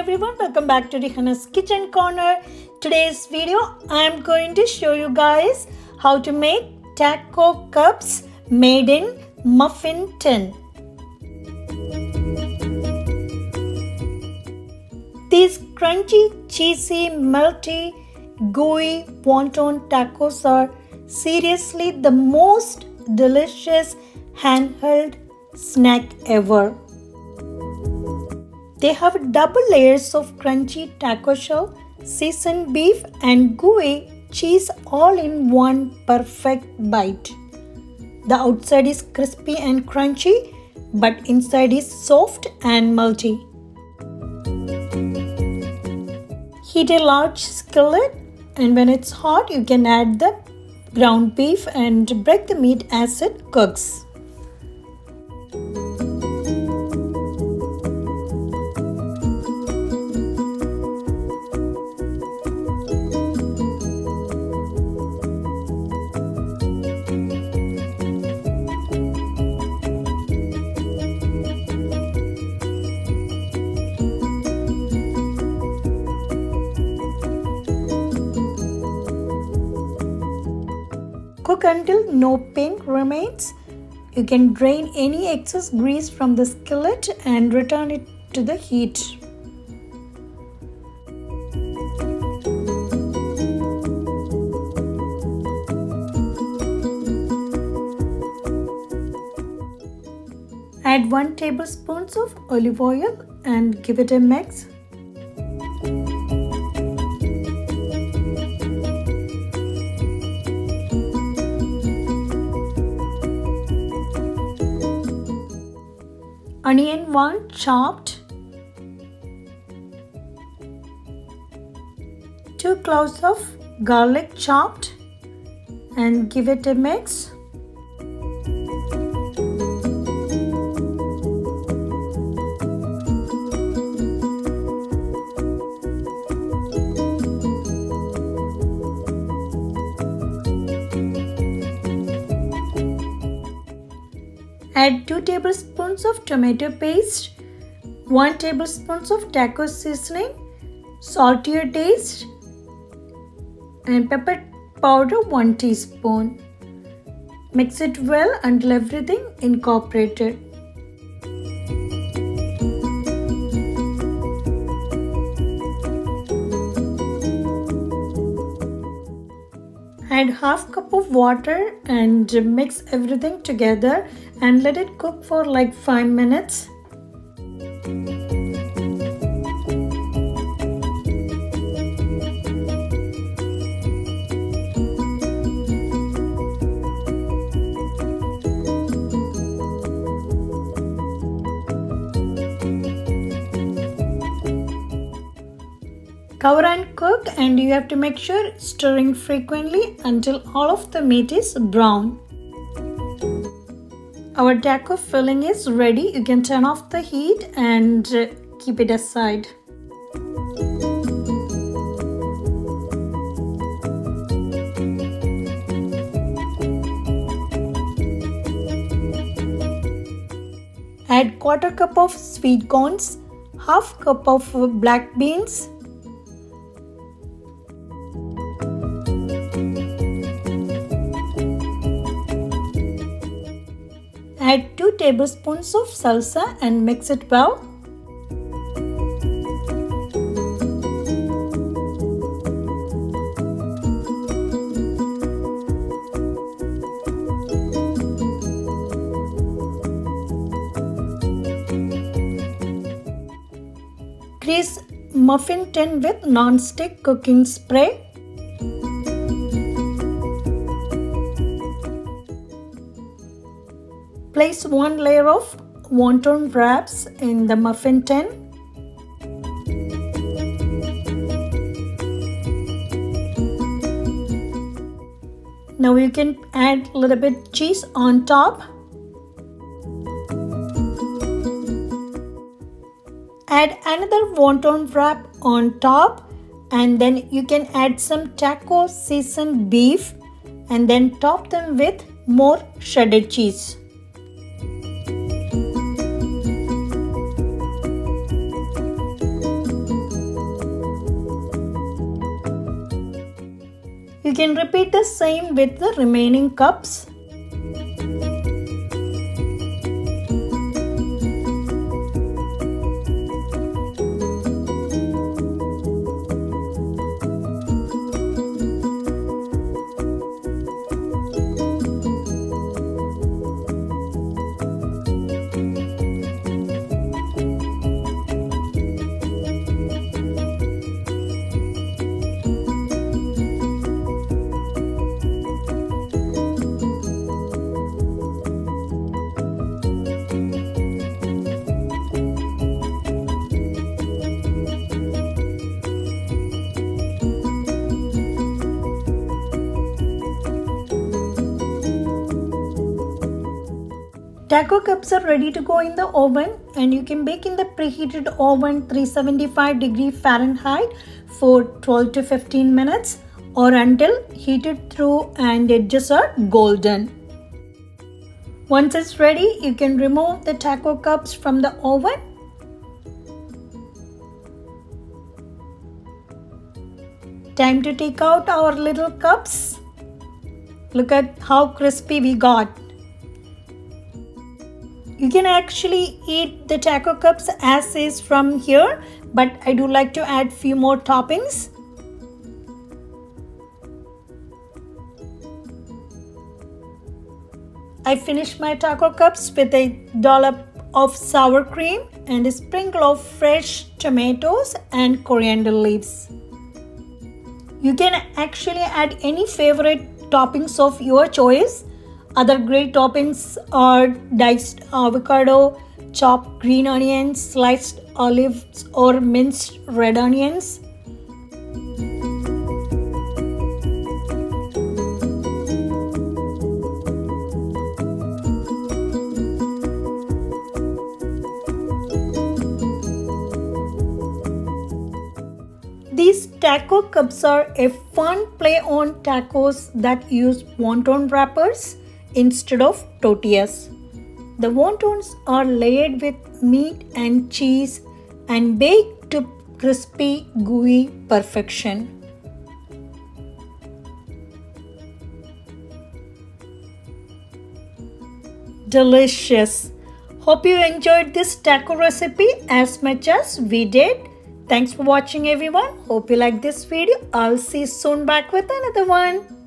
everyone, welcome back to Rihana's Kitchen Corner. Today's video I am going to show you guys how to make taco cups made in muffin tin. These crunchy, cheesy, melty, gooey wonton tacos are seriously the most delicious handheld snack ever. They have double layers of crunchy taco shell, seasoned beef and gooey cheese all in one perfect bite. The outside is crispy and crunchy, but inside is soft and melty. Heat a large skillet, and when it's hot you can add the ground beef and break the meat as it cooks. Cook until no pink remains. You can drain any excess grease from the skillet and return it to the heat. Add 1 tablespoon of olive oil and give it a mix. Onion 1 chopped, 2 cloves of garlic chopped and give it a mix. Add 2 tablespoons of tomato paste, 1 tablespoon of taco seasoning, salt to your taste, and pepper powder 1 teaspoon. Mix it well until everything incorporated. Add half cup of water and mix everything together and let it cook for like 5 minutes. Cover and cook, and you have to make sure stirring frequently until all of the meat is brown. Our taco filling is ready. You can turn off the heat and keep it aside. Add 1/4 cup of sweet corns, half cup of black beans, add 2 tablespoons of salsa and mix it well. Grease muffin tin with non-stick cooking spray. Place 1 layer of wonton wraps in the muffin tin. Now you can add a little bit cheese on top. Add another wonton wrap on top, and then you can add some taco seasoned beef and then top them with more shredded cheese. You can repeat the same with the remaining cups. Taco cups are ready to go in the oven, and you can bake in the preheated oven 375°F for 12 to 15 minutes or until heated through and edges are golden. Once it's ready, you can remove the taco cups from the oven. Time to take out our little cups. Look at how crispy we got. You can actually eat the taco cups as is from here, but I do like to add few more toppings. I finished my taco cups with a dollop of sour cream and a sprinkle of fresh tomatoes and coriander leaves. You can actually add any favorite toppings of your choice. Other great toppings are diced avocado, chopped green onions, sliced olives, or minced red onions. These taco cups are a fun play on tacos that use wonton wrappers instead of tortillas. The wontons are layered with meat and cheese and baked to crispy, gooey perfection. Delicious! Hope you enjoyed this taco recipe as much as we did. Thanks for watching everyone. Hope you like this video. I'll see you soon back with another one.